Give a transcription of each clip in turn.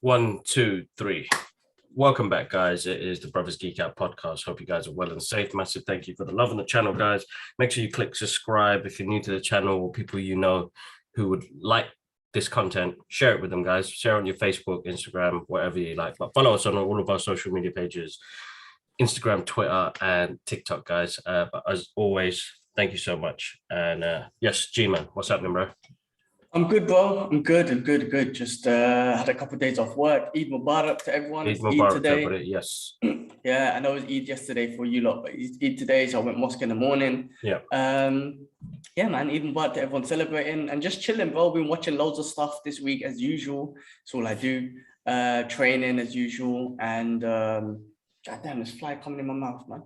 One, two, three. Welcome back, guys. It is the Brothers Geek Out podcast. Hope you guys are well and safe. Massive thank you for the love on the channel, guys. Make sure you click subscribe if you're new to the channel or people you know who would like this content. Share it with them, guys. Share on your Facebook, Instagram, whatever you like. But follow us on all of our social media pages, Instagram, Twitter, and TikTok, guys. But as always, thank you so much. And yes, G-Man, what's happening, bro? I'm good, bro. I'm good. Just had a couple of days off work. Eid Mubarak to everyone. Eid Mubarak today. to everybody, yes. Yeah, I know it was Eid yesterday for you lot, but it's Eid today, so I went mosque in the morning. Yeah. Yeah, man, Eid Mubarak to everyone celebrating and just chilling, bro. Been watching loads of stuff this week as usual. That's all I do. Training as usual. And God damn, there's fly coming in my mouth, man.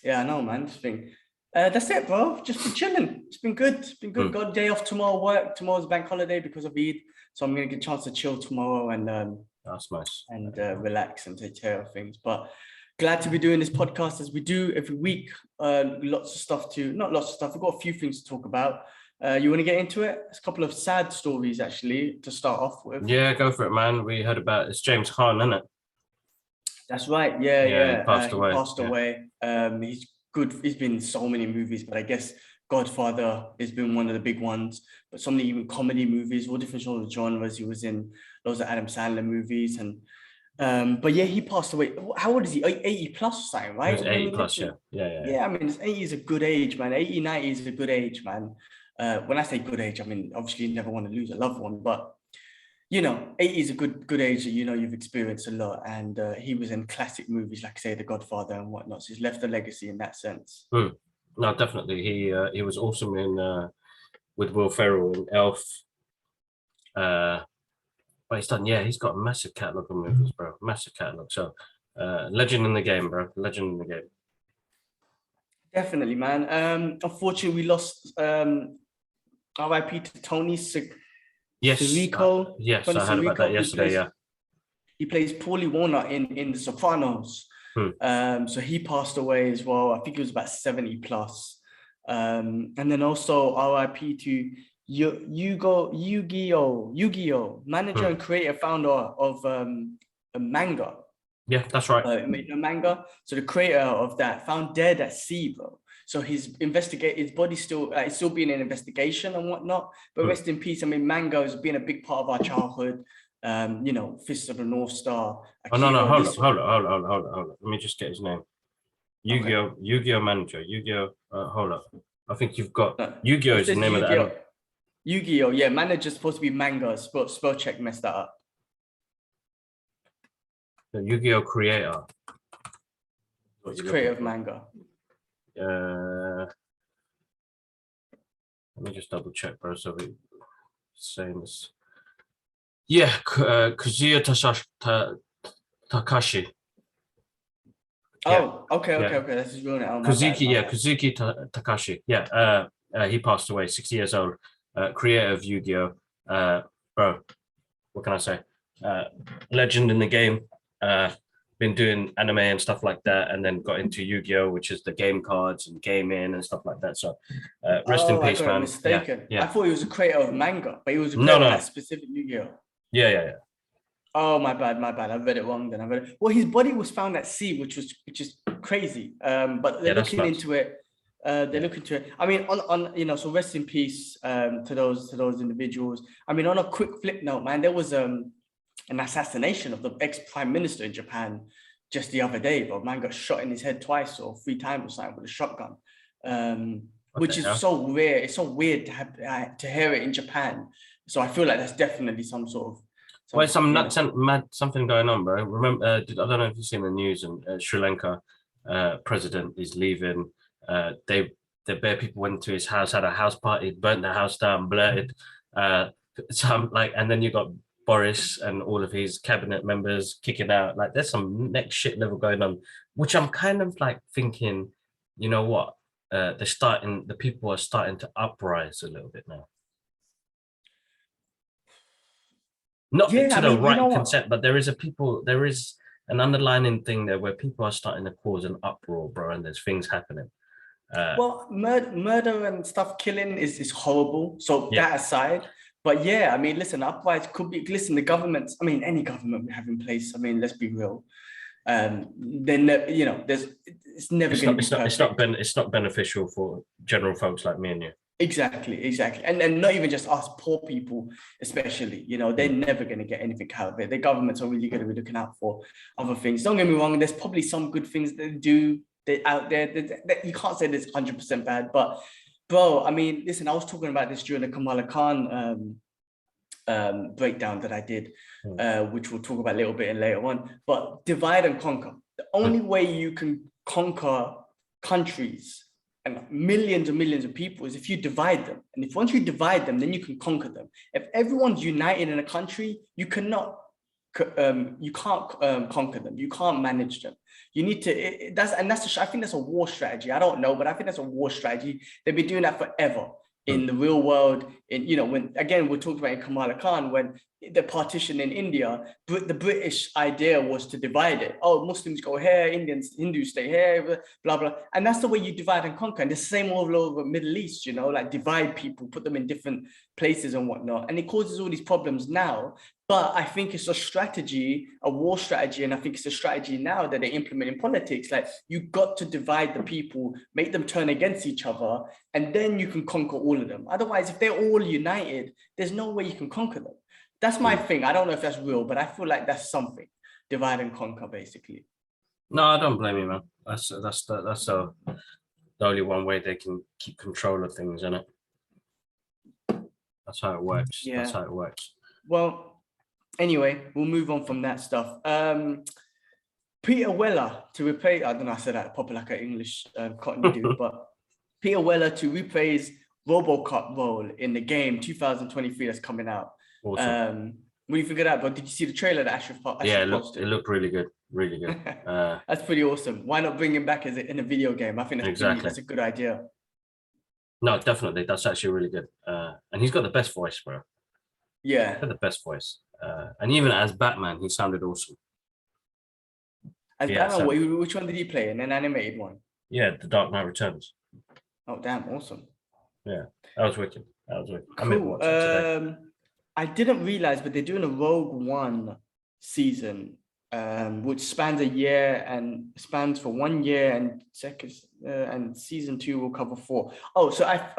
Yeah, I know, man. This thing. That's it, bro. Just been chilling. It's been good. Got a day off tomorrow. Work tomorrow's bank holiday because of Eid, so I'm gonna get a chance to chill tomorrow and that's nice and relax and take care of things. But glad to be doing this podcast as we do every week. Lots of stuff not lots of stuff. We've got a few things to talk about. You want to get into it? It's a couple of sad stories actually to start off with. Yeah, go for it, man. We heard about it's James Caan, isn't it? That's right. Yeah. He passed away. He's good. He's been in so many movies, but I guess Godfather has been one of the big ones. But so many even comedy movies, all different sort of genres. He was in loads of Adam Sandler movies, and but yeah, he passed away. How old is he? 80 plus or something, right? He was 80 plus, yeah. Yeah, I mean, 80 is a good age, man. 80, 90 is a good age, man. When I say good age, I mean obviously you never want to lose a loved one, but you know, 80 is a good age that you know you've experienced a lot, and he was in classic movies like say The Godfather and whatnot. So he's left a legacy in that sense. No, definitely. He was awesome in with Will Ferrell in Elf. But he's got a massive catalogue of movies, bro. Massive catalogue. So legend in the game, bro. Legend in the game. Definitely, man. Unfortunately, we lost R.I.P. to Tony Sirico. Yes, I heard about that yesterday. He plays Paulie Warner in The Sopranos. So he passed away as well. I think it was about 70 plus. And then also RIP to Yu-Gi-Oh, manager and creator founder of a manga. Yeah, that's right. Made a manga. So the creator of that found dead at sea, bro. So his body's still it's still being an investigation and whatnot. But rest in peace. I mean, manga has been a big part of our childhood. You know, Fist of the North Star. Akira, hold on. Let me just get his name. Yu-Gi-Oh manager. Yu-Gi-Oh. Hold up. I think you've got Yu-Gi-Oh is the name of the anime. Yu-Gi-Oh, yeah, manager's supposed to be manga. Spell check messed that up. The Yu-Gi-Oh creator. It's creator of manga. Let me just double check, bro. So we saying this. Yeah, Kazuya Takashi. Oh, okay. That's his real name. Kazuki Takashi. Yeah, he passed away, 60 years old. Creator of Yu-Gi-Oh. Bro, what can I say? Legend in the game. Been doing anime and stuff like that, and then got into Yu-Gi-Oh, which is the game cards and gaming and stuff like that. So rest in peace, man. Mistaken. Yeah. I thought he was a creator of manga, but he was a creator of that specific Yu-Gi-Oh. Yeah. Oh, my bad. I read it wrong then. Well, his body was found at sea, which is crazy. But they're looking into it. I mean, on you know, so rest in peace to those individuals. I mean, on a quick flip note, man, there was an assassination of the ex-prime minister in Japan just the other day, but man got shot in his head twice or 3 times or something with a shotgun, which is so rare. It's so weird to have to hear it in Japan. So I feel like that's definitely some sort of something going on, bro. Remember, I don't know if you've seen the news, and Sri Lanka president is leaving. The bare people went to his house, had a house party, burnt the house down, blurted. And then you got Boris and all of his cabinet members kicking out. Like, there's some next shit level going on, which I'm kind of like thinking, you know what? The people are starting to uprise a little bit now. Not to the right consent, but there is an underlying thing there where people are starting to cause an uproar, bro, and there's things happening. Well, murder and stuff, killing is horrible. So that aside, But yeah, I mean, listen, uprise could be, listen, the governments, I mean, any government we have in place, I mean, let's be real. Then, you know, it's never going to be perfect. It's not beneficial for general folks like me and you. Exactly. And not even just us, poor people, especially, you know, they're never going to get anything out of it. The governments are really going to be looking out for other things. Don't get me wrong, there's probably some good things that they do out there that you can't say that's 100% bad, but bro, I mean, listen, I was talking about this during the Kamala Khan breakdown that I did, which we'll talk about a little bit in later on, but divide and conquer. The only way you can conquer countries and millions of people is if you divide them. And if once you divide them, then you can conquer them. If everyone's united in a country, you can't conquer them. You can't manage them. You need to, I think that's a war strategy. I don't know, but I think that's a war strategy. They've been doing that forever in the real world. In, you know, when, again, we talked about in Kamala Khan, when the partition in India, the British idea was to divide it. Oh, Muslims go here, Hindus stay here, blah, blah. And that's the way you divide and conquer. And the same all over Middle East, you know, like divide people, put them in different places and whatnot. And it causes all these problems now. But I think it's a strategy, a war strategy. And I think it's a strategy now that they implement in politics. Like, you've got to divide the people, make them turn against each other, and then you can conquer all of them. Otherwise, if they're all united, there's no way you can conquer them. That's my thing. I don't know if that's real, but I feel like that's something. Divide and conquer, basically. No, I don't blame you, man. That's the only one way they can keep control of things, isn't it? That's how it works. Yeah. That's how it works. Well, anyway, we'll move on from that stuff. Peter Weller to replace, I don't know, I said that proper like an English Cockney dude, but Peter Weller to reprise RoboCop role in the game 2023 that's coming out. Awesome. What do you think of that? But did you see the trailer that Ashraf posted? Yeah, it looked really good. Really good. That's pretty awesome. Why not bring him back in a video game? I think that's a good idea. No, definitely. That's actually really good. And he's got the best voice, bro. Yeah. He's got the best voice. And even as Batman, he sounded awesome. As Batman, which one did he play? In an animated one? Yeah, The Dark Knight Returns. Oh, damn, awesome. Yeah, that was wicked. Cool. I didn't realize, but they're doing a Rogue One season, which spans for 1 year, and season 2 will cover 4. Oh, so I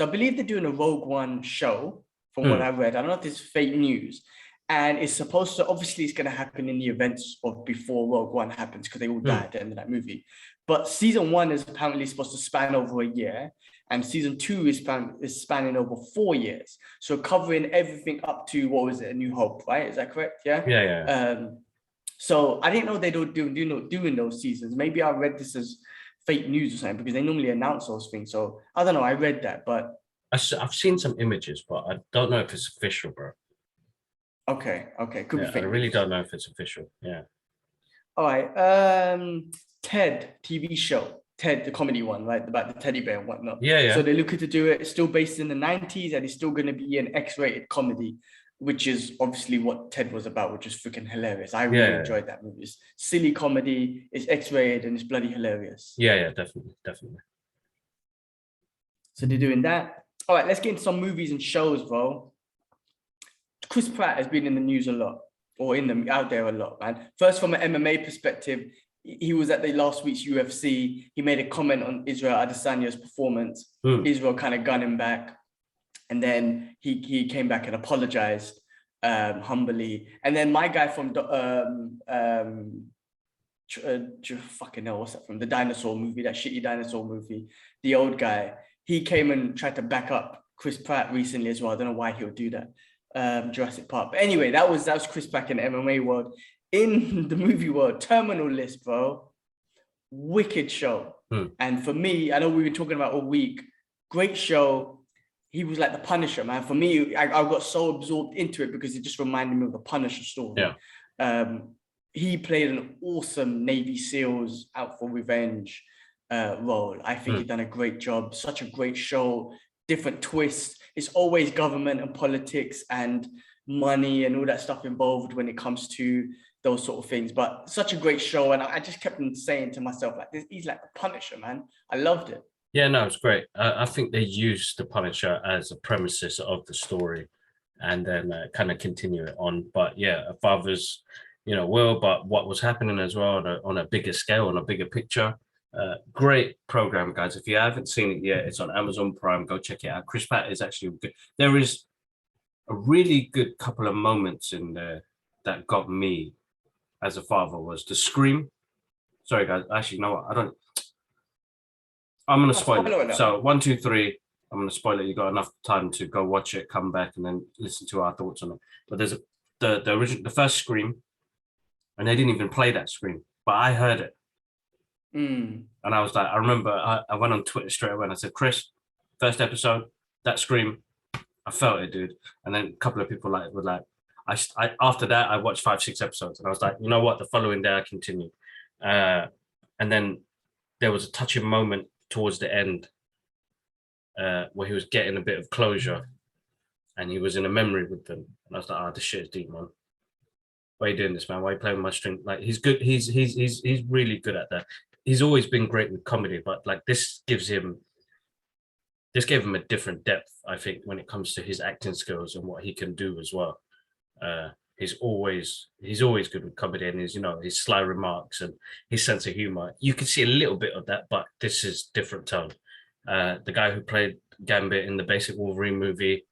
believe they're doing a Rogue One show from what I read. I don't know if this is fake news, and it's supposed to, obviously it's going to happen in the events of before Rogue One happens, because they all died at the end of that movie. But season 1 is apparently supposed to span over a year, and season 2 is spanning over 4 years. So covering everything up to, what was it, A New Hope, right? Is that correct? Yeah. Yeah. So I didn't know they don't doing those seasons. Maybe I read this as fake news or something, because they normally announce those things. So I don't know. I read that, but I've seen some images, but I don't know if it's official, bro. Okay. Could be fake. I really don't know if it's official. Yeah. All right. Ted TV show. Ted, the comedy one, right? About the teddy bear and whatnot. Yeah. So they're looking to do it. It's still based in the 90s, and it's still going to be an X-rated comedy, which is obviously what Ted was about, which is freaking hilarious. I really enjoyed that movie. It's silly comedy, it's X-rated, and it's bloody hilarious. Yeah, definitely. So they're doing that. All right, let's get into some movies and shows, bro. Chris Pratt has been in the news a lot, or out there a lot, man. First, from an MMA perspective, he was at the last week's UFC. He made a comment on Israel Adesanya's performance. Israel kind of gun him back. And then he came back and apologized humbly. And then my guy from fucking hell, what's that from? The dinosaur movie, that shitty dinosaur movie. The old guy, he came and tried to back up Chris Pratt recently as well. I don't know why he would do that. Jurassic Park. But anyway, that was Chris Pratt in the MMA world. In the movie world, Terminal List, bro. Wicked show. And for me, I know we've been talking about all week. Great show. He was like the Punisher, man. For me, I got so absorbed into it because it just reminded me of the Punisher story. Yeah. He played an awesome Navy SEALs out for revenge role. I think he's done a great job. Such a great show. Different twists. It's always government and politics and money and all that stuff involved when it comes to those sort of things. But such a great show. And I just kept on saying to myself, like, he's like the Punisher, man. I loved it. Yeah, no, it's great. I think they used the Punisher as a premises of the story and then kind of continue it on. But yeah, a father's, will, but what was happening as well on a bigger scale, on a bigger picture. Great program, guys. If you haven't seen it yet, it's on Amazon Prime. Go check it out. Chris Pratt is actually good. There is a really good couple of moments in there that got me as a father. Was the scream. Sorry, guys. Actually, no, I don't. I'm gonna spoil it. So 1, 2, 3. I'm gonna spoil it. You got enough time to go watch it, come back, and then listen to our thoughts on it. But there's the original, the first scream, and they didn't even play that scream, but I heard it. And I was like, I remember I went on Twitter straight away and I said, Chris, first episode, that scream, I felt it, dude. And then a couple of people were like, I after that, I watched 5, 6 episodes and I was like, you know what? The following day I continued. And then there was a touching moment towards the end where he was getting a bit of closure and he was in a memory with them. And I was like, this shit is deep, man. Why are you doing this, man? Why are you playing with my string? Like, he's good. He's really good at that. He's always been great with comedy, but like this gave him a different depth, I think, when it comes to his acting skills and what he can do as well. He's always good with comedy and his sly remarks and his sense of humor. You can see a little bit of that, but this is different tone. The guy who played Gambit in the Basic Wolverine movie,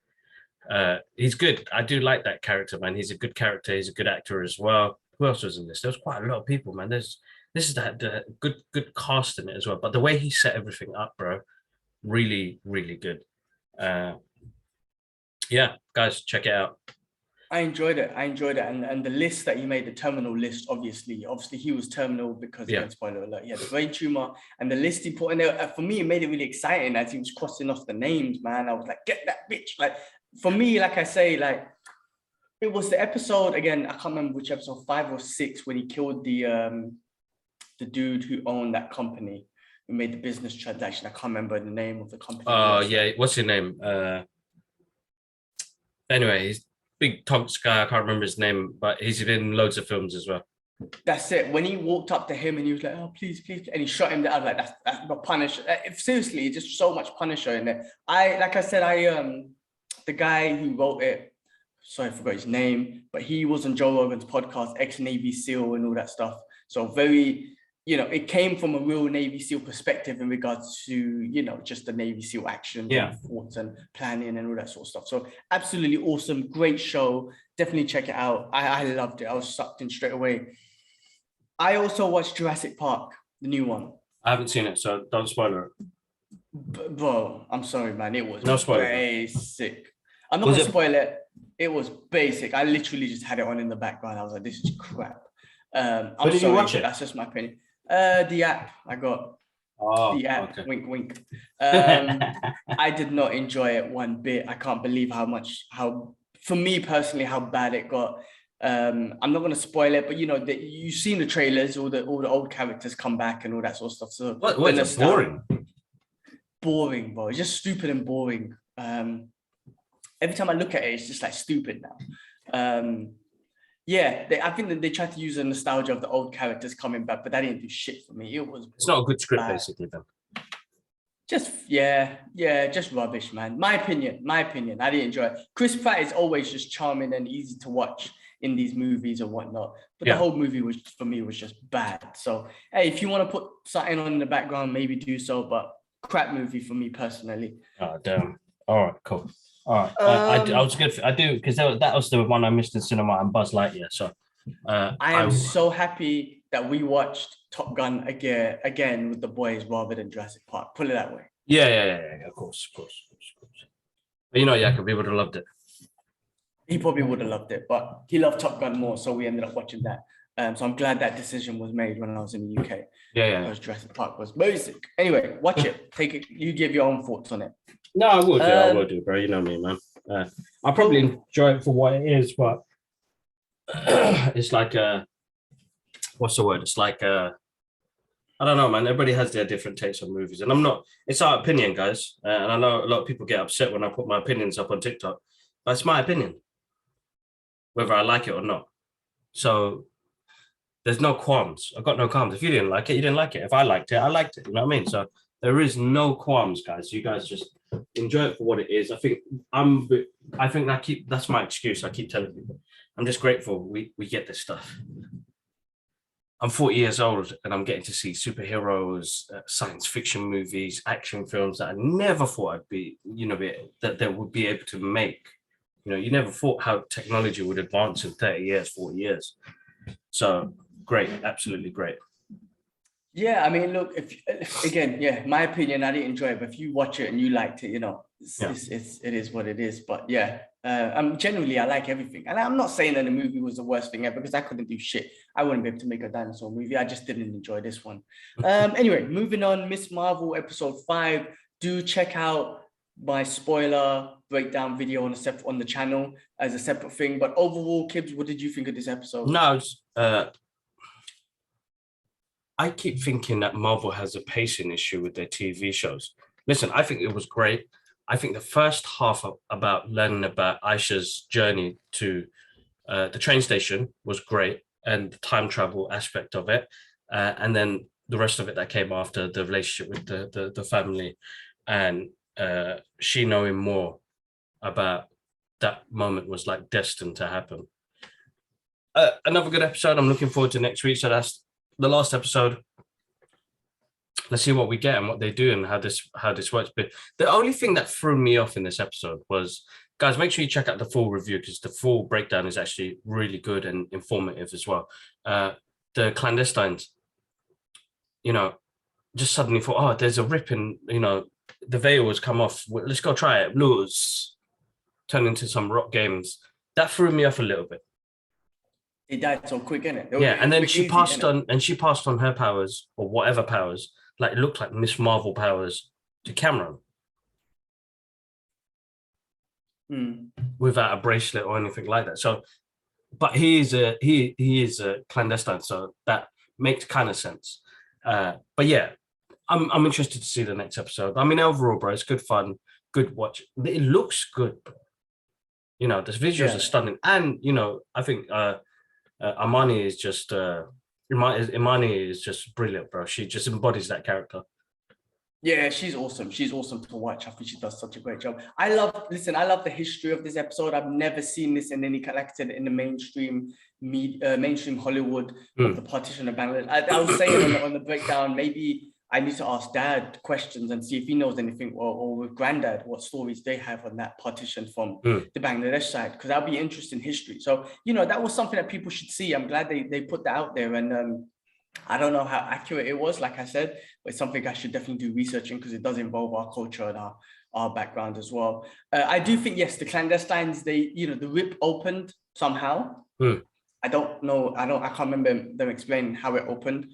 he's good. I do like that character, man. He's a good character. He's a good actor as well. Who else was in this? There was quite a lot of people, man. This is the good cast in it as well. But the way he set everything up, bro, really, really good. Yeah, guys, check it out. I enjoyed it. And the list that you made, the terminal list, obviously he was terminal because, again, spoiler alert, he had a brain tumor. And the list he put in there, for me, it made it really exciting as he was crossing off the names, man. I was like, get that bitch. Like, for me, like I say, like, it was the episode, again, I can't remember which episode, 5 or 6, when he killed the dude who owned that company, who made the business transaction. I can't remember the name of the company. Oh, yeah. What's his name? Anyway, he's big Tonks guy. I can't remember his name, but he's in loads of films as well. That's it. When he walked up to him and he was like, "Oh, please," and he shot him down, I was like, that's the Punisher. Seriously, just so much Punisher in there. The guy who wrote it, sorry, I forgot his name, but he was on Joe Rogan's podcast, ex-Navy SEAL and all that stuff. So very, it came from a real Navy SEAL perspective in regards to, just the Navy SEAL action, thoughts and planning and all that sort of stuff. So absolutely awesome, great show. Definitely check it out. I loved it. I was sucked in straight away. I also watched Jurassic Park, the new one. I haven't seen it, so don't spoil it. Bro, I'm sorry, man. It was no spoiler. Basic. I'm not going to spoil it. It was basic. I literally just had it on in the background. I was like, this is crap. Where did you watch it? That's just my opinion. The app I got. The app, okay. Wink, wink. I did not enjoy it one bit. I can't believe for me personally, how bad it got. I'm not going to spoil it, but you've seen the trailers, all the old characters come back and all that sort of stuff. So what is it? Boring, bro. It's just stupid and boring. Every time I look at it, it's just like stupid now. I think that they tried to use the nostalgia of the old characters coming back, but that didn't do shit for me. It's not a good script, basically, then. Just rubbish, man. My opinion. I didn't enjoy it. Chris Pratt is always just charming and easy to watch in these movies or whatnot, but the whole movie was just bad. So hey, if you want to put something on in the background, maybe do so, but crap movie for me personally. Oh damn. All right, cool. All right, I was good. I do, because that was the one I missed in cinema, and Buzz Lightyear. So I am so happy that we watched Top Gun again with the boys rather than Jurassic Park. Put it that way. Yeah. Of course. But Jakob, he would have loved it. He probably would have loved it, but he loved Top Gun more, so we ended up watching that. So I'm glad that decision was made when I was in the UK. Yeah. Because Jurassic Park was basic. Anyway, watch it. Take it. You give your own thoughts on it. No, I will do. I will do, bro. You know me, man. I'll probably enjoy it for what it is, but it's like what's the word? It's like I don't know, man. Everybody has their different takes on movies, and it's our opinion, guys. And I know a lot of people get upset when I put my opinions up on TikTok, but it's my opinion, whether I like it or not. So there's no qualms. I've got no qualms. If you didn't like it, you didn't like it. If I liked it, I liked it. You know what I mean? So there is no qualms, guys. You guys just enjoy it for what it is. I think I'm I think that's my excuse. I keep telling people, I'm just grateful we get this stuff. I'm 40 years old and I'm getting to see superheroes, science fiction movies, action films that I never thought I'd be, that they would be able to make. You never thought how technology would advance in 30 years, 40 years. So great, absolutely great. Yeah, I mean, look, if again, yeah, my opinion, I didn't enjoy it, but if you watch it and you liked it, it is what it is. But yeah, generally, I like everything, and I'm not saying that the movie was the worst thing ever because I couldn't do shit. I wouldn't be able to make a dinosaur movie. I just didn't enjoy this one. Anyway, moving on, Miss Marvel episode 5. Do check out my spoiler breakdown video on the channel as a separate thing. But overall, Kibbs, what did you think of this episode? No, I keep thinking that Marvel has a pacing issue with their TV shows. Listen, I think it was great. I think the first half about learning about Aisha's journey to the train station was great, and the time travel aspect of it. And then the rest of it that came after, the relationship with the family, and she knowing more about that moment was like destined to happen. Another good episode. I'm looking forward to next week. So that's the last episode. Let's see what we get and what they do and how this works. But the only thing that threw me off in this episode was, guys, make sure you check out the full review because the full breakdown is actually really good and informative as well. The clandestines, just suddenly thought, oh, there's a rip in, the veil has come off. Let's go try it. Lose, turn into some rock games. That threw me off a little bit. It died so quick, innit? Yeah, and then she passed on her powers or whatever powers, like it looked like Miss Marvel powers to Cameron. Without a bracelet or anything like that. So, but he is a clandestine, so that makes kind of sense. But yeah, I'm interested to see the next episode. I mean, overall, bro, it's good fun, good watch. It looks good, bro. The visuals are stunning, and I think Imani is just Imani is just brilliant, bro. She just embodies that character. Yeah, she's awesome. She's awesome to watch. I think she does such a great job. I love the history of this episode. I've never seen this in any collected in the mainstream mainstream Hollywood of the partition of Bangladesh. I was saying on the breakdown, maybe I need to ask Dad questions and see if he knows anything, or with Granddad, what stories they have on that partition from the Bangladesh side, because that'll be interesting history. So, that was something that people should see. I'm glad they put that out there. And I don't know how accurate it was, like I said, but it's something I should definitely do research in because it does involve our culture and our background as well. I do think, yes, the clandestines, the rip opened somehow. I don't know. I can't remember them explaining how it opened.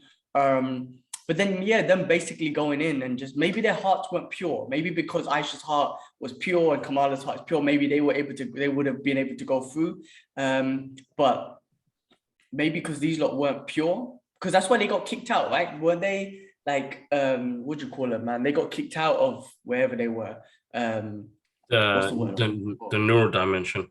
But then, them basically going in and just maybe their hearts weren't pure. Maybe because Aisha's heart was pure and Kamala's heart is pure, maybe they would have been able to go through. But maybe because these lot weren't pure, because that's why they got kicked out, right? Were they like, what do you call it, man? They got kicked out of wherever they were. The neural dimension.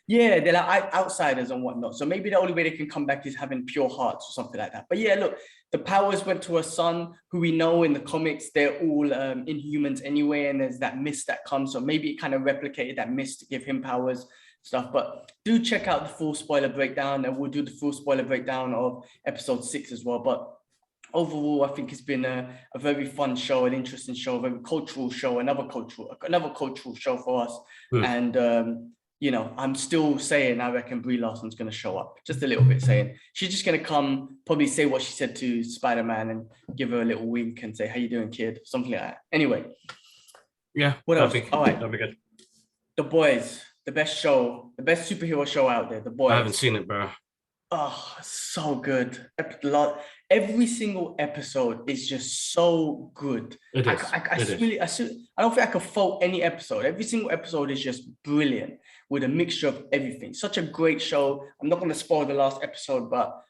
Yeah, they're like outsiders and whatnot. So maybe the only way they can come back is having pure hearts or something like that. But yeah, look, the powers went to her son, who we know in the comics, they're all Inhumans anyway, and there's that mist that comes. So maybe it kind of replicated that mist to give him powers, stuff. But do check out the full spoiler breakdown, and we'll do the full spoiler breakdown of episode 6 as well. But overall, I think it's been a very fun show, an interesting show, a very cultural show, another cultural show for us. And I'm still saying I reckon Brie Larson's going to show up. Just a little bit saying. She's just going to come, probably say what she said to Spider-Man and give her a little wink and say, how you doing, kid? Something like that. Anyway. Yeah. What else? All right. That'll be good. The Boys, the best superhero show out there. The Boys. I haven't seen it, bro. Oh, so good. Every single episode is just so good. It is. I don't think I could fault any episode. Every single episode is just brilliant with a mixture of everything. Such a great show. I'm not going to spoil the last episode, but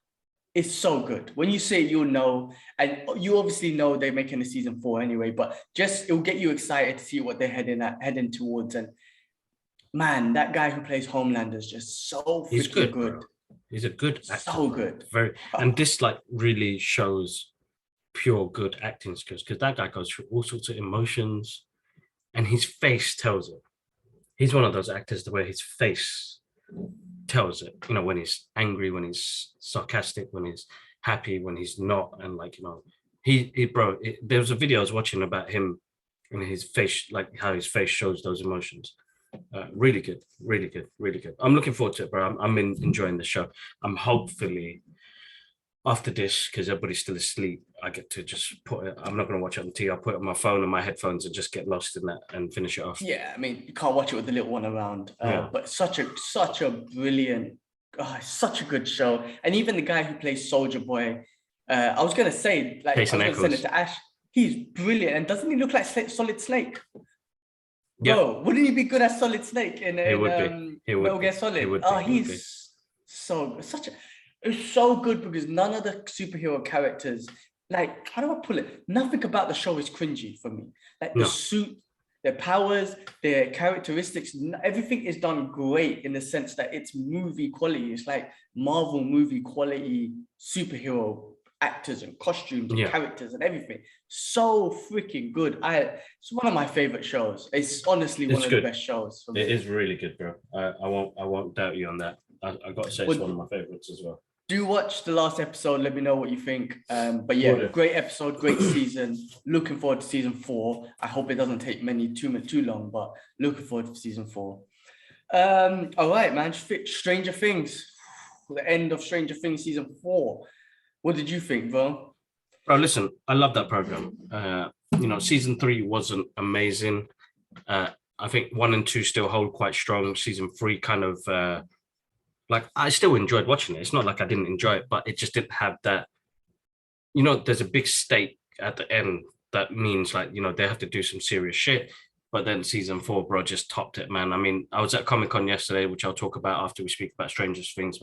it's so good. When you see it, you'll know. And you obviously know they're making a season 4 anyway, but just it'll get you excited to see what they're heading towards. And man, that guy who plays Homelander is just so good. Bro. He's a good actor. So good. And this really shows pure good acting skills, because that guy goes through all sorts of emotions and his face tells it. he's one of those actors the way his face tells it, you know, when he's angry, when he's sarcastic, when he's happy, when he's not. And like, you know, there was a video I was watching about him and his face, like how his face shows those emotions. Really good, really good, really good. I'm looking forward to it, bro. I'm enjoying the show. I'm hopefully after this, because everybody's still asleep, I get to just put it. I'm not going to watch it on the TV. I'll put it on my phone and my headphones and just get lost in that and finish it off. Yeah, I mean, you can't watch it with the little one around. But such a brilliant, such a good show. And even the guy who plays Soldier Boy, I was going to say, like, Jason I was going to send it to Ash. He's brilliant. And doesn't he look like Solid Snake? Yeah. Bro, wouldn't he be good as Solid Snake in Metal Gear Solid? He's so such a. It's so good because none of the superhero characters, like, how do I pull it? Nothing about the show is cringy for me. Like the suit, their powers, their characteristics, everything is done great in the sense that it's movie quality. It's like Marvel movie quality superhero actors and costumes and characters and everything. So freaking good. It's one of my favorite shows. It's honestly one of the best shows for me. It is really good, bro. I won't doubt you on that. I got to say it's one of my favorites as well. Do watch the last episode. Let me know what you think. But yeah, great episode, great season. Looking forward to season 4. I hope it doesn't take too long, but looking forward to season 4. All right, man. Stranger Things. The end of Stranger Things season 4. What did you think, bro? Bro, listen, I love that program. You know, season 3 wasn't amazing. I think 1 and 2 still hold quite strong. Season 3 kind of. Like, I still enjoyed watching it. It's not like I didn't enjoy it, but it just didn't have that, you know, there's a big stake at the end that means, like, you know, they have to do some serious shit. But then season 4, bro, just topped it, man. I mean, I was at Comic-Con yesterday, which I'll talk about after we speak about Stranger Things.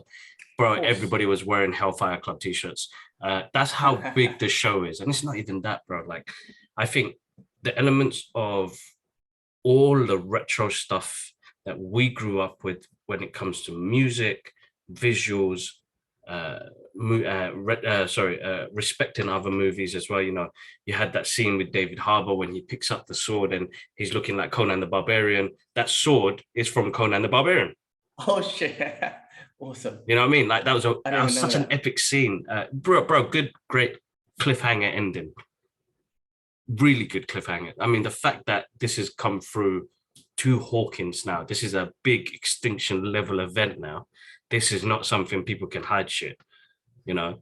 Bro, everybody was wearing Hellfire Club t-shirts. That's how big the show is. And it's not even that, bro. Like, I think the elements of all the retro stuff that we grew up with when it comes to music, visuals, respecting other movies as well. You know, you had that scene with David Harbour when he picks up the sword and he's looking like Conan the Barbarian. That sword is from Conan the Barbarian. Oh shit! Awesome. You know what I mean? Like that was such an epic scene. Bro, great cliffhanger ending. Really good cliffhanger. I mean, the fact that this has come through 2 Hawkins now. This is a big extinction level event now. This is not something people can hide shit. You know,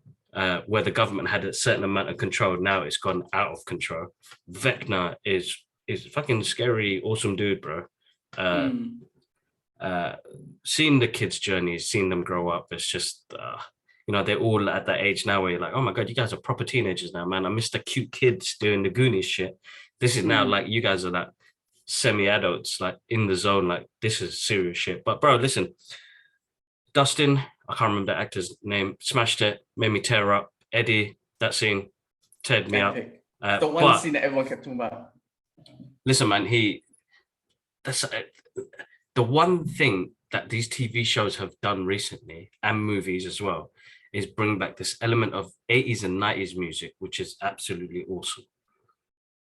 where the government had a certain amount of control, now it's gone out of control. Vecna is fucking scary, awesome dude, bro. Seeing the kids' journeys, seeing them grow up, it's just, you know, they're all at that age now where you're like, oh my God, you guys are proper teenagers now, man. I miss the cute kids doing the Goonies shit. This is now like, you guys are like semi-adults, like in the zone, like this is serious shit. But bro, listen, Dustin, I can't remember the actor's name, smashed it, made me tear up. Eddie, that scene, teared me up. The one scene that everyone kept talking about. Listen, man, that's the one thing that these TV shows have done recently, and movies as well, is bring back this element of 80s and 90s music, which is absolutely awesome.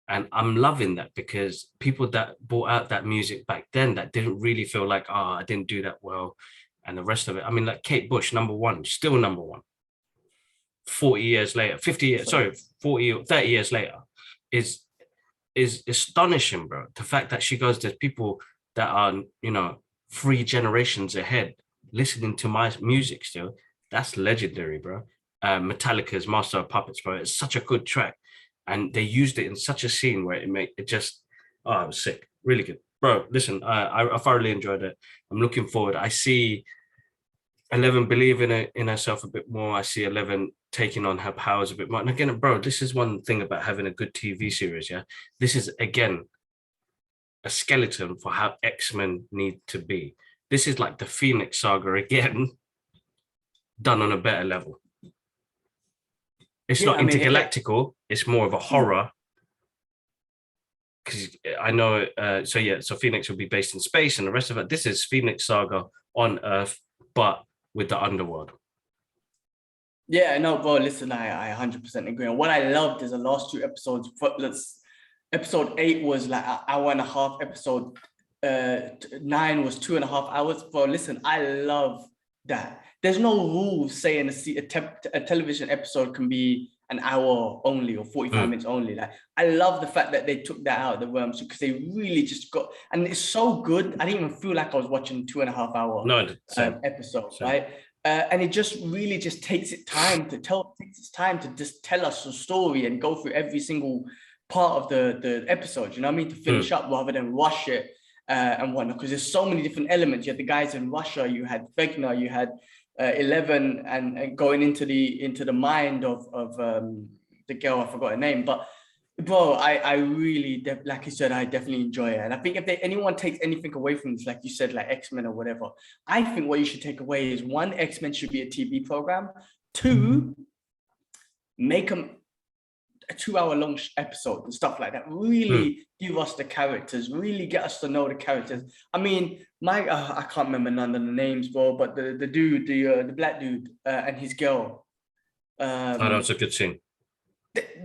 And I'm loving that because people that brought out that music back then that didn't really feel like, I didn't do that well. And the rest of it, I mean, like Kate Bush, #1, still #1. 40 years later, 30 years later, is astonishing, bro. The fact that she goes, there's people that are, you know, 3 generations ahead listening to my music still. That's legendary, bro. Metallica's Master of Puppets, bro. It's such a good track. And they used it in such a scene where it just, it was sick. Really good. Bro, listen, I thoroughly enjoyed it. I'm looking forward. I see Eleven believing in herself a bit more. I see 11 taking on her powers a bit more. And again, bro, this is one thing about having a good TV series, yeah? This is, again, a skeleton for how X-Men need to be. This is like the Phoenix Saga again, done on a better level. It's not intergalactical. It's more of a horror. Because I know, so Phoenix will be based in space and the rest of it. This is Phoenix Saga on Earth, but with the underworld. Yeah, no, bro, listen, I 100% agree. And what I loved is the last 2 episodes. Episode 8 was like an hour and a half episode. 9 was 2.5 hours. Bro, listen, I love that. There's no rules saying a television episode can be an hour only or 45 minutes only. Like, I love the fact that they took that out of the realm because they really just got, and it's so good. I didn't even feel like I was watching 2.5 hour episode, right? And it just really just takes its time to just tell us the story and go through every single part of the episode, you know what I mean? To finish up rather than rush it and whatnot, because there's so many different elements. You had the guys in Russia, you had Vecna, you had 11 and going into the mind of the girl, I forgot her name, but bro, I really, like you said, I definitely enjoy it. And I think if anyone takes anything away from this, like you said, like X-Men or whatever, I think what you should take away is, one, X-Men should be a TV program. Two, make them a 2-hour long episode and stuff like that. Really give us the characters, really get us to know the characters. I mean, I can't remember none of the names, bro, but the dude, the black dude and his girl. That was a good scene.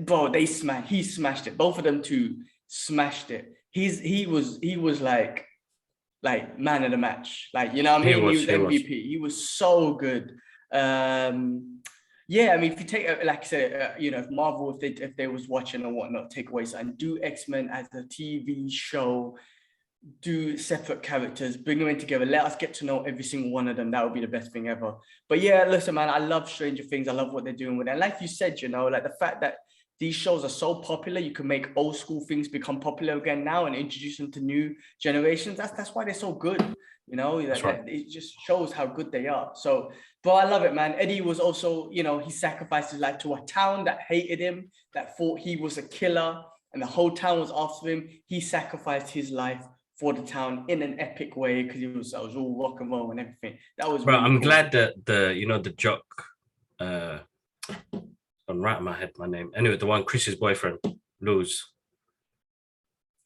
Bro, he smashed it. Both of them two smashed it. He was like man of the match. Like, you know what I mean? He was MVP. He was so good. Yeah, I mean, if you take, like I said, you know, if Marvel, if they was watching or whatnot, take away and do X-Men as a TV show, do separate characters, bring them in together, let us get to know every single one of them. That would be the best thing ever. But yeah, listen, man, I love Stranger Things. I love what they're doing with it. And like you said, you know, like the fact that these shows are so popular, you can make old school things become popular again now and introduce them to new generations. That's why they're so good. You know, it just shows how good they are. So, but I love it, man. Eddie was also, you know, he sacrificed his life to a town that hated him, that thought he was a killer, and the whole town was after him. He sacrificed his life for the town in an epic way because it was all rock and roll and everything. That was. Bro, really I'm cool. glad that the jock, I'm right in my head, my name. Anyway, the one Chris's boyfriend, lose.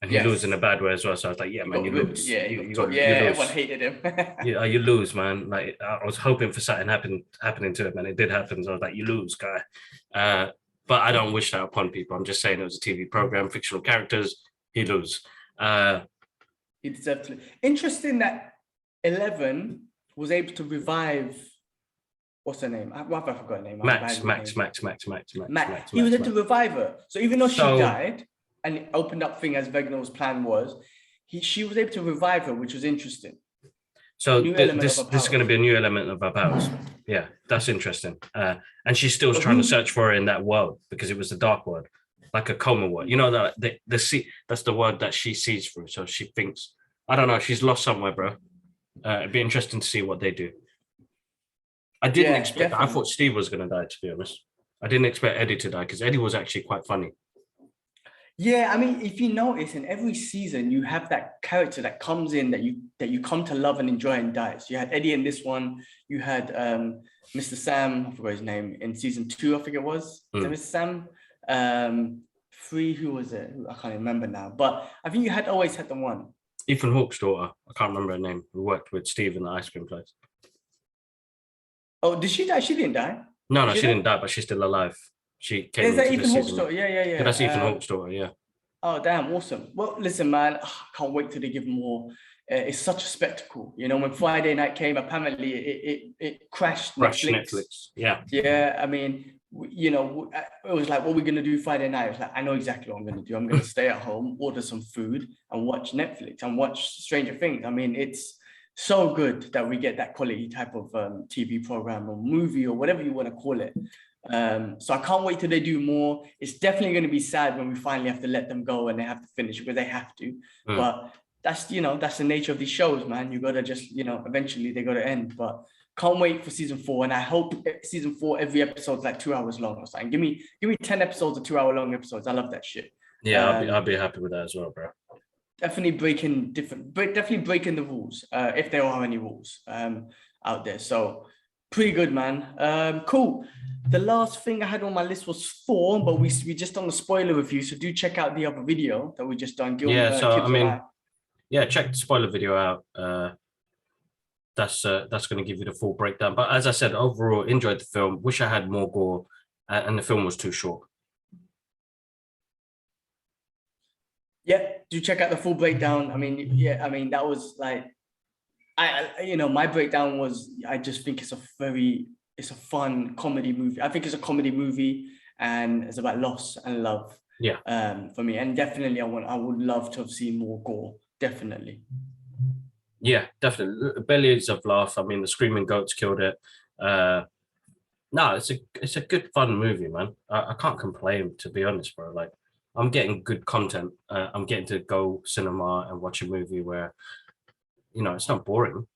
And he lose in a bad way as well. So I was like, yeah, man, you lose. Yeah, you lose. Everyone hated him. Yeah, you lose, man. Like, I was hoping for something happening to him, and it did happen. So I was like, you lose, guy. But I don't wish that upon people. I'm just saying it was a TV program, fictional characters. He lose. He deserved to. Interesting that 11 was able to revive. What's her name? I forgot her name. Max. He was able to revive her. So even though she died, and it opened up thing as Vegnall's plan was, she was able to revive her, which was interesting. So this is going to be a new element of her powers. Yeah, that's interesting. And she's still trying to search for her in that world because it was the dark world, like a coma world. You know, that that's the world that she sees through. So she thinks, I don't know, she's lost somewhere, bro. It'd be interesting to see what they do. I didn't expect that. I thought Steve was going to die, to be honest. I didn't expect Eddie to die because Eddie was actually quite funny. Yeah, I mean, if you notice, in every season you have that character that comes in that you come to love and enjoy and dies. You had Eddie in this one. You had Mr. Sam, I forgot his name, in season 2, I think it was. Is it Mr. Sam? 3, who was it? I can't remember now. But I think you always had the one. Ethan Hawke's daughter. I can't remember her name. Who worked with Steve in the ice cream place. Oh, did she die? She didn't die. No, she didn't die, but she's still alive. She came. Is that Ethan Hawke's daughter? Yeah. That's Ethan Hawke's daughter. Yeah. Oh, damn, awesome. Well, listen, man, I can't wait till they give more. It's such a spectacle. You know, when Friday night came, apparently it crashed Netflix. Yeah. Yeah, I mean, you know, it was like, what are we going to do Friday night? It was like, I know exactly what I'm going to do. I'm going to stay at home, order some food and watch Netflix and watch Stranger Things. I mean, it's so good that we get that quality type of TV program or movie or whatever you want to call it. So I can't wait till they do more. It's definitely going to be sad when we finally have to let them go and they have to finish because they have to. But that's the nature of these shows, man. You got to just, eventually they got to end. But can't wait for season 4. And I hope season 4, every episode's like 2 hours long or something. Give me 10 episodes of 2 hour long episodes. I love that shit. Yeah, I'll be happy with that as well, bro. Definitely breaking the rules, if there are any rules out there. So pretty good, man. Cool. The last thing I had on my list was Thor, but we just done the spoiler review, so do check out the other video that we just done. Check the spoiler video out. That's going to give you the full breakdown. But as I said, overall, enjoyed the film. Wish I had more gore, and the film was too short. Yeah, do check out the full breakdown. I mean, yeah, I mean that was like, my breakdown was, I just think it's a fun comedy movie. I think it's a comedy movie, and it's about loss and love. Yeah. For me, and definitely, I would love to have seen more gore. Definitely. Yeah, definitely. Billions of laughs. I mean, the Screaming Goats killed it. No, it's a good fun movie, man. I can't complain, to be honest, bro. Like, I'm getting good content. I'm getting to go cinema and watch a movie where, it's not boring.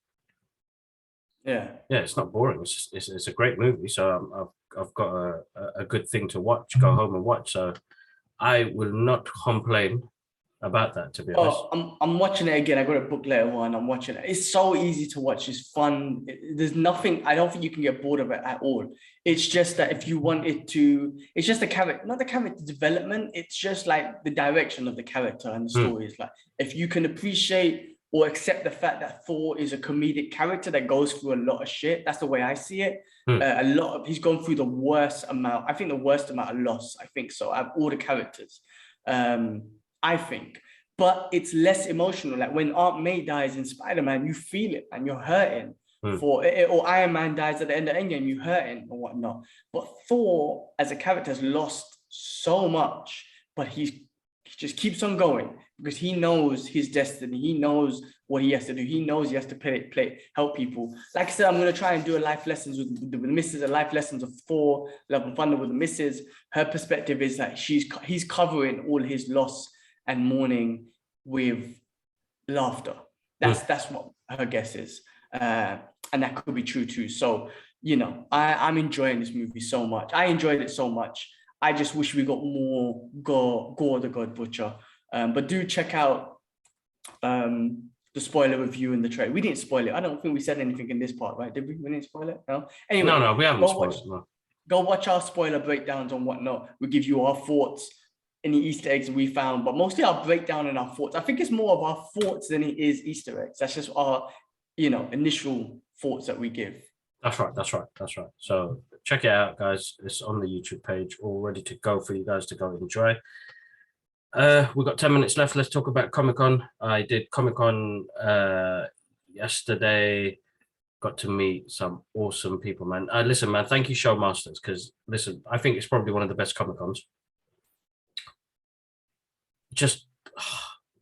Yeah. Yeah, it's not boring. It's a great movie. So I've got a good thing to watch. Go home and watch. So I will not complain about that, to be honest. I'm watching it again. I got a book later on. I'm watching it. It's so easy to watch. It's fun. There's nothing. I don't think you can get bored of it at all. It's just that if you wanted to, it's just the character, not the character development. It's just like the direction of the character and the story. Is like, if you can appreciate or accept the fact that Thor is a comedic character that goes through a lot of shit. That's the way I see it. He's gone through the worst amount. I think the worst amount of loss. I think so. Out of all the characters. I think, but it's less emotional. Like when Aunt May dies in Spider-Man, you feel it and you're hurting for it, or Iron Man dies at the end of Endgame, you hurting or whatnot. But Thor as a character has lost so much, but he just keeps on going because he knows his destiny. He knows what he has to do. He knows he has to help people. Like I said, I'm going to try and do a life lessons with the missus, a life lessons of Thor, Love and Thunder with the missus. Her perspective is like he's covering all his loss and mourning with laughter. That's what her guess is. And that could be true too. So, I'm enjoying this movie so much. I enjoyed it so much. I just wish we got more Gore the God Butcher. But do check out the spoiler review in the trailer. We didn't spoil it. I don't think we said anything in this part, right? Did we? We didn't spoil it? No? Anyway. No, we haven't spoiled it. No. Go watch our spoiler breakdowns and whatnot. We give you our thoughts, any Easter eggs we found, but mostly our breakdown and our thoughts. I think it's more of our thoughts than it is Easter eggs. That's just our, initial thoughts that we give. That's right. So check it out, guys. It's on the YouTube page, all ready to go for you guys to go enjoy. We've got 10 minutes left. Let's talk about Comic-Con. I did Comic-Con yesterday. Got to meet some awesome people, man. Listen, man, thank you, Showmasters, because listen, I think it's probably one of the best Comic-Cons.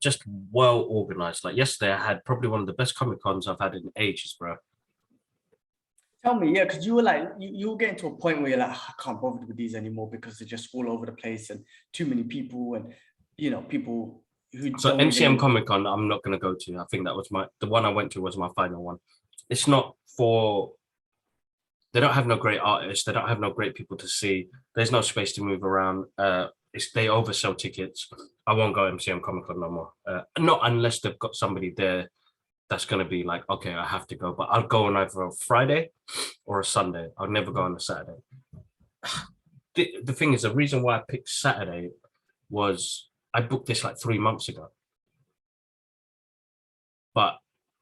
Just well organized. Like yesterday, I had probably one of the best Comic-Cons I've had in ages, bro. Tell me, yeah, because you were like, you were getting to a point where you're like, I can't bother with these anymore because they're just all over the place and too many people and, people who. So MCM Comic-Con, I'm not going to go to. I think that was the one I went to was my final one. It's not for, they don't have no great artists. They don't have no great people to see. There's no space to move around. They oversell tickets. I won't go MCM Comic-Con no more. Not unless they've got somebody there that's going to be like, okay, I have to go. But I'll go on either a Friday or a Sunday. I'll never go on a Saturday. The thing is, the reason why I picked Saturday was I booked this like 3 months ago. But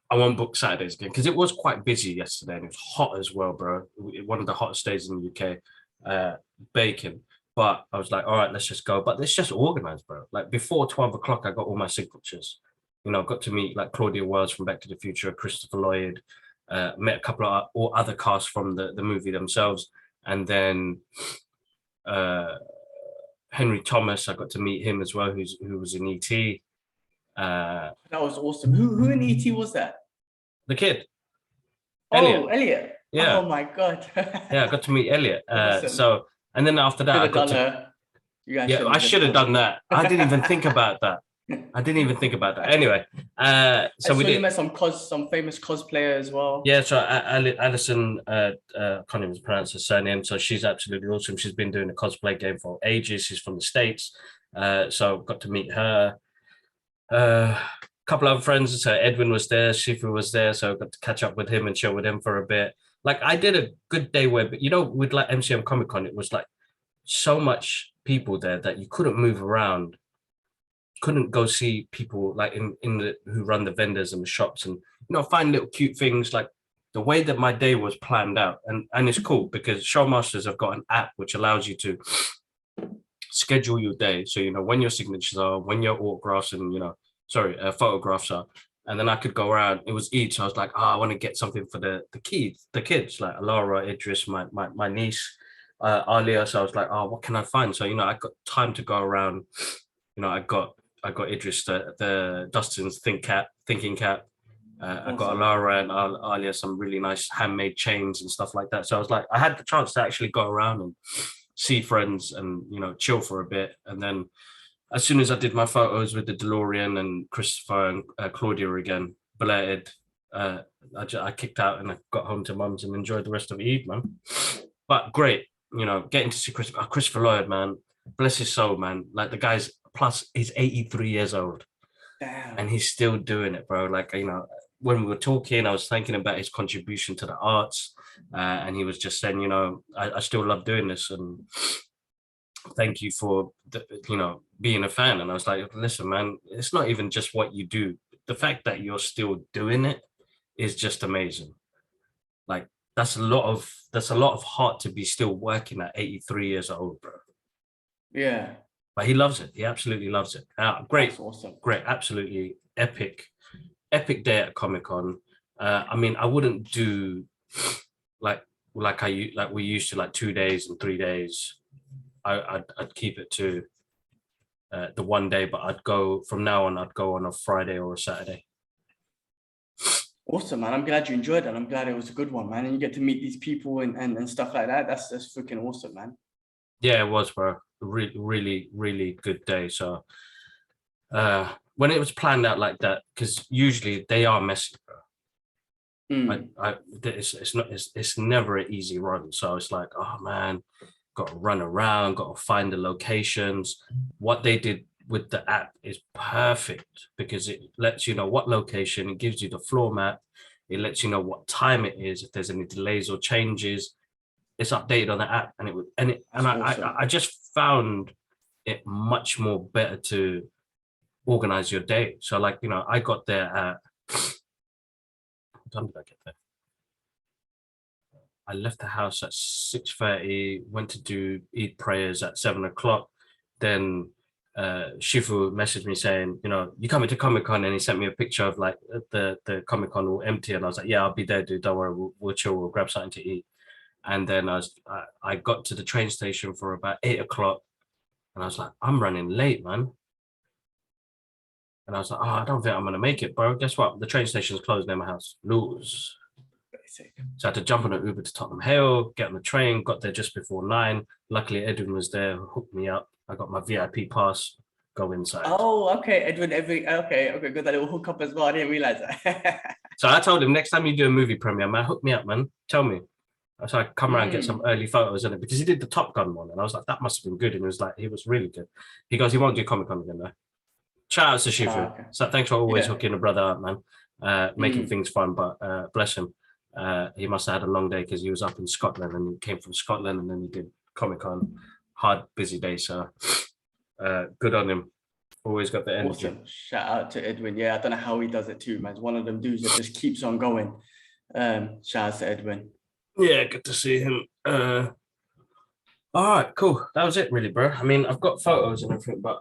I won't book Saturdays again because it was quite busy yesterday and it was hot as well, bro. One of the hottest days in the UK, baking. But I was like, all right, let's just go. But it's just organized, bro. Like before 12 o'clock, I got all my signatures. Got to meet like Claudia Wells from Back to the Future, Christopher Lloyd, met a couple of other casts from the movie themselves. And then Henry Thomas, I got to meet him as well, who was in E.T. That was awesome. Who in E.T. was that? The kid. Elliot. Yeah. Oh my God. Yeah, I got to meet Elliot. Awesome. And then after that, I should have done that. I didn't even think about that. Anyway, so we did. Met some famous cosplayer as well. Yeah, so Alison, I can't even pronounce her surname. So she's absolutely awesome. She's been doing a cosplay game for ages. She's from the States, so got to meet her. Couple of friends. So Edwin was there, Shifu was there, so I got to catch up with him and chill with him for a bit. Like I did a good day where, with like MCM Comic Con, it was like so much people there that you couldn't move around. Couldn't go see people like who run the vendors and the shops and find little cute things. Like the way that my day was planned out, and it's cool because Showmasters have got an app which allows you to schedule your day. So, when your signatures are, when your autographs and, photographs are. And then I could go around. It was Eid. So I was like, I want to get something for the kids, like Alara, Idris, my niece, Alia. So I was like, what can I find? So, I got time to go around. I got Idris, the Dustin's thinking cap. I got Alara and Alia some really nice handmade chains and stuff like that. So I was like, I had the chance to actually go around and see friends and, chill for a bit. And then as soon as I did my photos with the DeLorean and Christopher and Claudia again, belated, I kicked out and I got home to mum's and enjoyed the rest of Eid, man. But great, getting to see Christopher Lloyd, man. Bless his soul, man. Like the guy's plus he's 83 years old. Damn. And he's still doing it, bro. Like, when we were talking, I was thinking about his contribution to the arts. And he was just saying, I still love doing this. And thank you for, being a fan. And I was like, listen, man, it's not even just what you do. The fact that you're still doing it is just amazing. Like, that's a lot of heart to be still working at 83 years old, bro. Yeah. But he loves it. He absolutely loves it. Great. That's awesome. Great. Absolutely epic day at Comic-Con. I mean, I wouldn't do like we used to, like 2 days and 3 days. I'd keep it to the one day, but I'd go from now on. I'd go on a Friday or a Saturday. Awesome, man. I'm glad you enjoyed it. I'm glad it was a good one, man. And you get to meet these people and stuff like that. That's freaking awesome, man. Yeah, it was, bro. Really, really, really good day. So when it was planned out like that, because usually they are messy, bro. It's never an easy run. So it's like, oh man, got to run around, got to find the locations. What they did with the app is perfect because it lets you know what location, it gives you the floor map, it lets you know what time it is, if there's any delays or changes, it's updated on the app, and I just found it much more better to organize your day. So like, I got there at, what time did I get there? I left the house at 6:30, went to do Eid prayers at 7:00. Then Shifu messaged me saying, you coming to Comic-Con? And he sent me a picture of like the Comic-Con all empty. And I was like, yeah, I'll be there, dude. Don't worry, we'll chill, we'll grab something to eat. And then I got to the train station for about 8:00. And I was like, I'm running late, man. And I was like, I don't think I'm going to make it, bro. Guess what? The train station's closed near my house. Lose. So I had to jump on an Uber to Tottenham Hale, get on the train, got there just before 9. Luckily, Edwin was there, hooked me up. I got my VIP pass, go inside. Oh, okay. Edwin, okay, good that it will hook up as well. I didn't realize that. So I told him, next time you do a movie premiere, man, hook me up, man. Tell me. So I come around and get some early photos in it because he did the Top Gun one. And I was like, that must have been good. And he was really good. He goes, he won't do Comic-Con again, though. Shout out to Shifu. Okay. So thanks for always hooking a brother up, man. Making things fun, but bless him. He must have had a long day because he was up in Scotland and he came from Scotland and then he did Comic-Con. Hard, busy day. So good on him. Always got the energy. Awesome. Shout out to Edwin. Yeah, I don't know how he does it too, man. It's one of them dudes that just keeps on going. Shout out to Edwin. Yeah, good to see him. All right, cool. That was it, really, bro. I mean, I've got photos and everything, but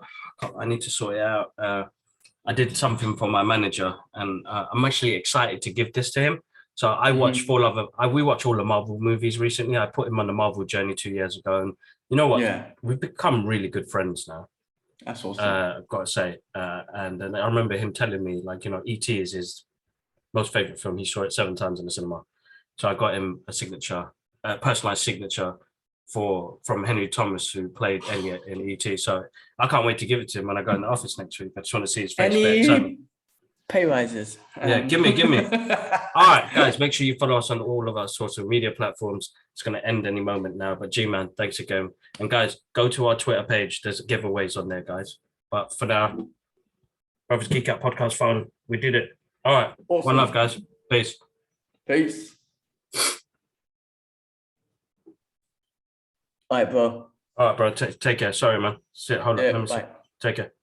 I need to sort it out. I did something for my manager, and I'm actually excited to give this to him. So I watched we watched all the Marvel movies recently. I put him on the Marvel journey 2 years ago, and you know what? Yeah. We've become really good friends now. That's awesome. I've got to say. And then I remember him telling me, like, E.T. is his most favorite film. He saw it 7 times in the cinema. So I got him a signature, personalized signature from Henry Thomas, who played Elliot in E.T. So I can't wait to give it to him when I go in the office next week. I just want to see his face. Any pay rises? Yeah, give me. All right, guys, make sure you follow us on all of our social media platforms. It's going to end any moment now. But G-Man, thanks again. And guys, go to our Twitter page. There's giveaways on there, guys. But for now, Brothers Geek Out Podcast phone. We did it. All right. Awesome. One love, guys. Peace. Peace. All right, bro. All right, bro. Take care. Sorry, man. Hold on. Let me see. Take care.